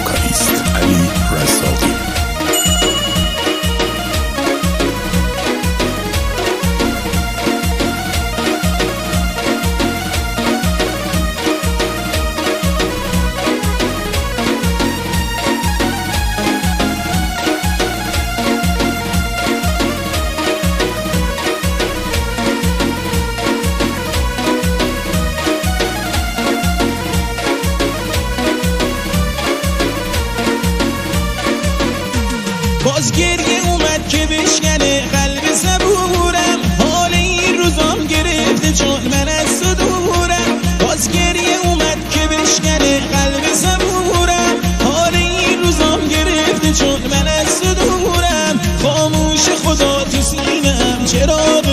وکالیست علی رزاقی. باز گریه اومد که بشکنه قلب صبورم، حال این روزام گرفته چون من از تو دورم. باز گریه اومد که بشکنه قلب صبورم، حال این روزام گرفته چون من از تو دورم. خاموش خدا تو سینه‌ام چراغ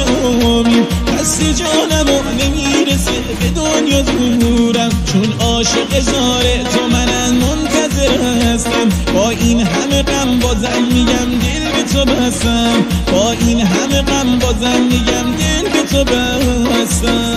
امید، دست جانمو نمیرسه به دنیا دورم. چون عاشق زاره تو منم منتظر هستم، با این همه غم بازم میگم دل به تو بستم. با این همه غم بازم میگم دل به تو بستم.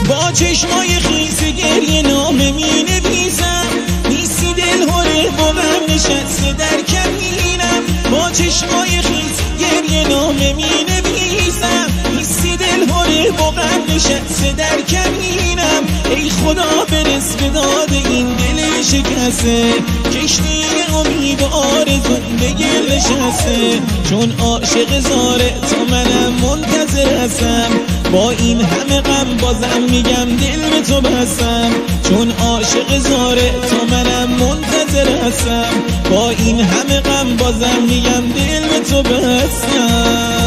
با چشمای خیس گریه نامه می نویسم، نیستی دل هره با غم نشسته در کمینم. با چشمای خیس گریه نامه می نویسم، نیستی دل هره با غم نشسته در کمینم. ای خدا برس به داد این دل شکسته، کشتی امید و آرزو به گل نشسته. چون عاشق زاره تو منم منتظر هستم، با این همه غم بازم میگم دل به تو بستم. چون عاشق زاره تو منم منتظر هستم، با این همه غم بازم میگم دل به تو بستم.